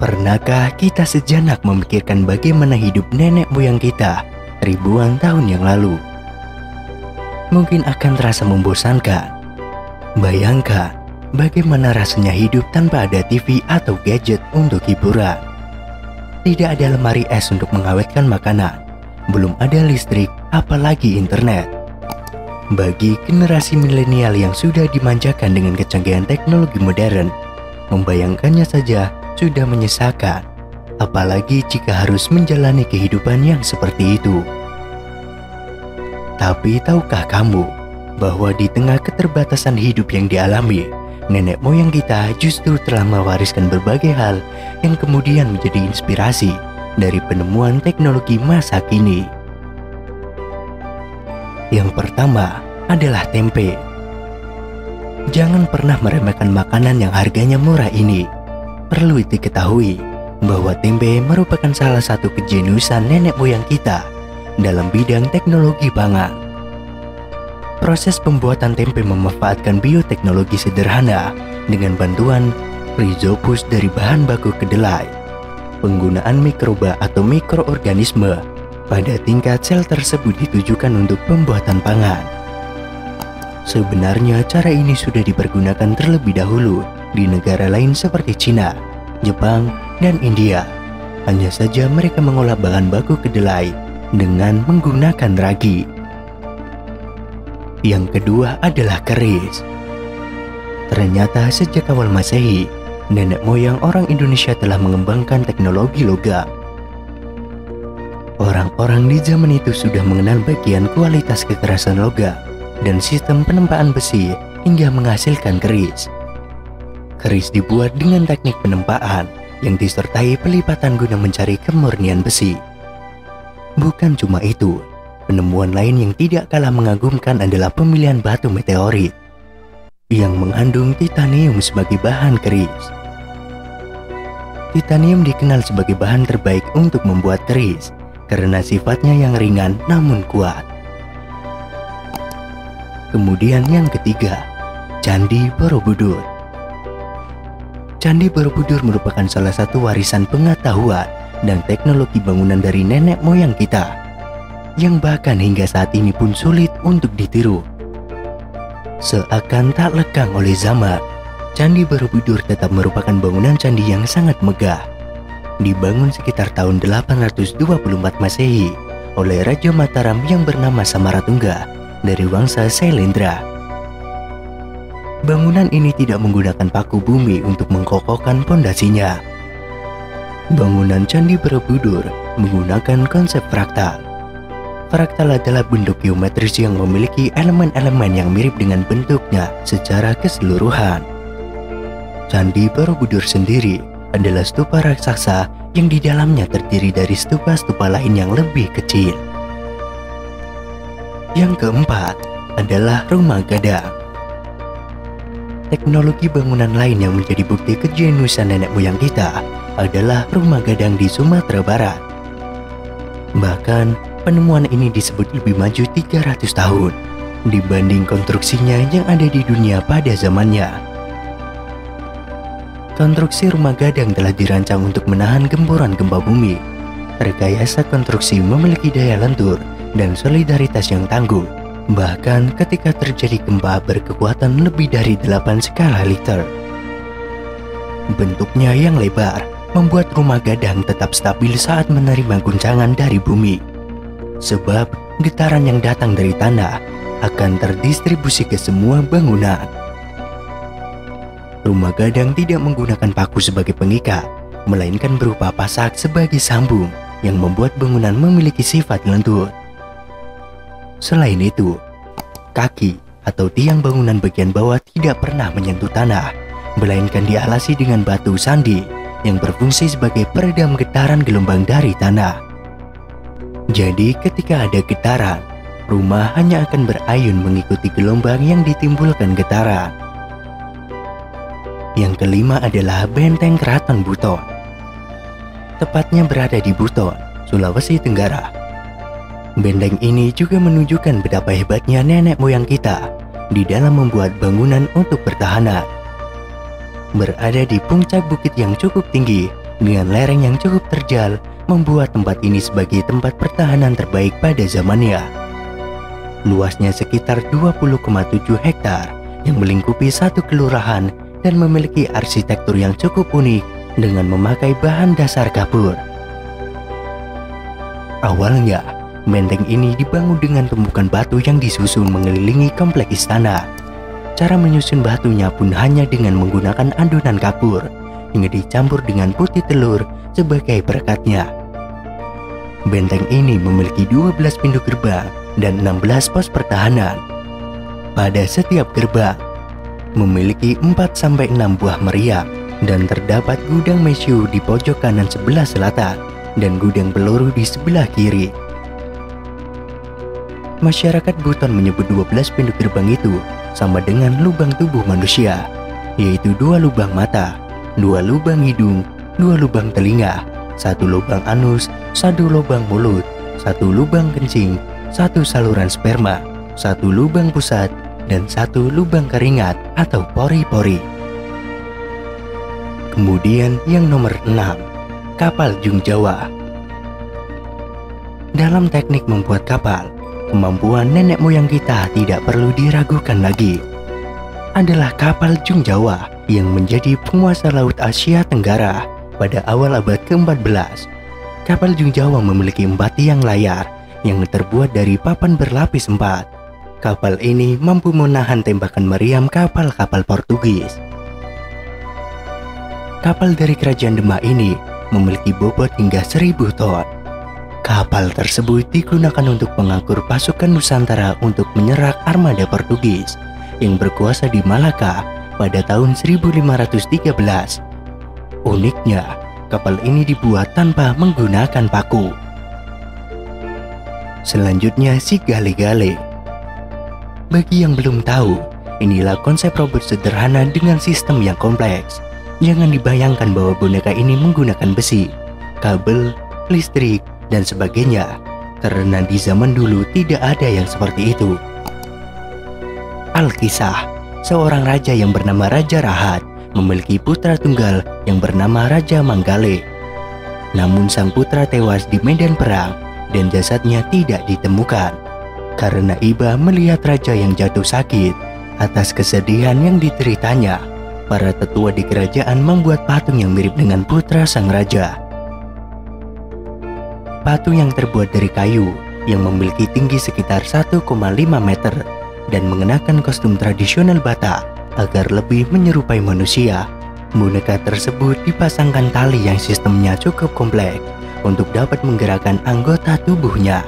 Pernahkah kita sejenak memikirkan bagaimana hidup nenek moyang kita ribuan tahun yang lalu? Mungkin akan terasa membosankan. Bayangkan bagaimana rasanya hidup tanpa ada TV atau gadget untuk hiburan. Tidak ada lemari es untuk mengawetkan makanan, belum ada listrik, apalagi internet. Bagi generasi milenial yang sudah dimanjakan dengan kecanggihan teknologi modern, membayangkannya saja sudah menyesakan, apalagi jika harus menjalani kehidupan yang seperti itu. Tapi tahukah kamu bahwa di tengah keterbatasan hidup yang dialami, nenek moyang kita justru telah mewariskan berbagai hal yang kemudian menjadi inspirasi dari penemuan teknologi masa kini. Yang pertama adalah tempe. Jangan pernah meremehkan makanan yang harganya murah ini. Perlu diketahui bahwa tempe merupakan salah satu kejeniusan nenek moyang kita dalam bidang teknologi pangan. Proses pembuatan tempe memanfaatkan bioteknologi sederhana dengan bantuan rhizopus dari bahan baku kedelai. Penggunaan mikroba atau mikroorganisme pada tingkat sel tersebut ditujukan untuk pembuatan pangan. Sebenarnya cara ini sudah dipergunakan terlebih dahulu di negara lain seperti Cina, Jepang, dan India. Hanya saja mereka mengolah bahan baku kedelai dengan menggunakan ragi. Yang kedua adalah keris. Ternyata sejak awal Masehi, nenek moyang orang Indonesia telah mengembangkan teknologi logam. Orang-orang di zaman itu sudah mengenal bagian kualitas kekerasan logam dan sistem penempaan besi hingga menghasilkan keris. Keris dibuat dengan teknik penempaan yang disertai pelipatan guna mencari kemurnian besi. Bukan cuma itu, penemuan lain yang tidak kalah mengagumkan adalah pemilihan batu meteorit yang mengandung titanium sebagai bahan keris. Titanium dikenal sebagai bahan terbaik untuk membuat keris karena sifatnya yang ringan namun kuat. Kemudian yang ketiga, Candi Borobudur. Candi Borobudur merupakan salah satu warisan pengetahuan dan teknologi bangunan dari nenek moyang kita, yang bahkan hingga saat ini pun sulit untuk ditiru. Seakan tak lekang oleh zaman, Candi Borobudur tetap merupakan bangunan candi yang sangat megah. Dibangun sekitar tahun 824 Masehi oleh Raja Mataram yang bernama Samaratungga dari Wangsa Sailendra. Bangunan ini tidak menggunakan paku bumi untuk mengkokohkan pondasinya. Bangunan Candi Borobudur menggunakan konsep fraktal. Fraktal adalah bentuk geometris yang memiliki elemen-elemen yang mirip dengan bentuknya secara keseluruhan. Candi Borobudur sendiri adalah stupa raksasa yang di dalamnya terdiri dari stupa-stupa lain yang lebih kecil. Yang keempat adalah Rumah Gadang. Teknologi bangunan lain yang menjadi bukti kejeniusan nenek moyang kita adalah rumah gadang di Sumatera Barat. Bahkan, penemuan ini disebut lebih maju 300 tahun dibanding konstruksinya yang ada di dunia pada zamannya. Konstruksi rumah gadang telah dirancang untuk menahan gempuran gempa bumi. Rekayasa konstruksi memiliki daya lentur dan solidaritas yang tangguh. Bahkan ketika terjadi gempa berkekuatan lebih dari 8 skala Richter. Bentuknya yang lebar membuat rumah gadang tetap stabil saat menerima guncangan dari bumi. Sebab getaran yang datang dari tanah akan terdistribusi ke semua bangunan. Rumah gadang tidak menggunakan paku sebagai pengikat, melainkan berupa pasak sebagai sambung yang membuat bangunan memiliki sifat lentur. Selain itu, kaki atau tiang bangunan bagian bawah tidak pernah menyentuh tanah, melainkan dialasi dengan batu sandi yang berfungsi sebagai peredam getaran gelombang dari tanah. Jadi ketika ada getaran, rumah hanya akan berayun mengikuti gelombang yang ditimbulkan getaran. Yang kelima adalah Benteng Keraton Buton. Tepatnya berada di Buton, Sulawesi Tenggara. Benteng ini juga menunjukkan betapa hebatnya nenek moyang kita di dalam membuat bangunan untuk pertahanan. Berada di puncak bukit yang cukup tinggi dengan lereng yang cukup terjal membuat tempat ini sebagai tempat pertahanan terbaik pada zamannya. Luasnya sekitar 20,7 hektar yang melingkupi satu kelurahan dan memiliki arsitektur yang cukup unik dengan memakai bahan dasar kapur. Awalnya, benteng ini dibangun dengan tumpukan batu yang disusun mengelilingi kompleks istana. Cara menyusun batunya pun hanya dengan menggunakan adonan kapur hingga dicampur dengan putih telur sebagai perekatnya. Benteng ini memiliki 12 pintu gerbang dan 16 pos pertahanan. Pada setiap gerbang memiliki 4-6 buah meriam dan terdapat gudang mesyu di pojok kanan sebelah selatan dan gudang peluru di sebelah kiri. Masyarakat Buton menyebut 12 pintu gerbang itu sama dengan lubang tubuh manusia, yaitu 2 lubang mata, 2 lubang hidung, 2 lubang telinga, 1 lubang anus, 1 lubang mulut, 1 lubang kencing, 1 saluran sperma, 1 lubang pusat, dan 1 lubang keringat atau pori-pori. Kemudian yang nomor 6, kapal Jung Jawa. Dalam teknik membuat kapal, kemampuan nenek moyang kita tidak perlu diragukan lagi. Adalah kapal Jung Jawa yang menjadi penguasa Laut Asia Tenggara pada awal abad ke-14. Kapal Jung Jawa memiliki 4 tiang layar yang terbuat dari papan berlapis 4. Kapal ini mampu menahan tembakan meriam kapal-kapal Portugis. Kapal dari Kerajaan Demak ini memiliki bobot hingga 1000 ton. Kapal tersebut digunakan untuk mengangkut pasukan Nusantara untuk menyerang armada Portugis yang berkuasa di Malaka pada tahun 1513. Uniknya, kapal ini dibuat tanpa menggunakan paku. Selanjutnya si Gale-Gale. Bagi yang belum tahu, inilah konsep robot sederhana dengan sistem yang kompleks. Jangan dibayangkan bahwa boneka ini menggunakan besi, kabel, listrik, dan sebagainya, karena di zaman dulu tidak ada yang seperti itu. Alkisah, seorang raja yang bernama Raja Rahat memiliki putra tunggal yang bernama Raja Manggale. Namun sang putra tewas di medan perang dan jasadnya tidak ditemukan. Karena iba melihat raja yang jatuh sakit, atas kesedihan yang diteritanya, para tetua di kerajaan membuat patung yang mirip dengan putra sang raja. Patung yang terbuat dari kayu yang memiliki tinggi sekitar 1,5 meter dan mengenakan kostum tradisional Batak agar lebih menyerupai manusia. Boneka tersebut dipasangkan tali yang sistemnya cukup kompleks untuk dapat menggerakkan anggota tubuhnya.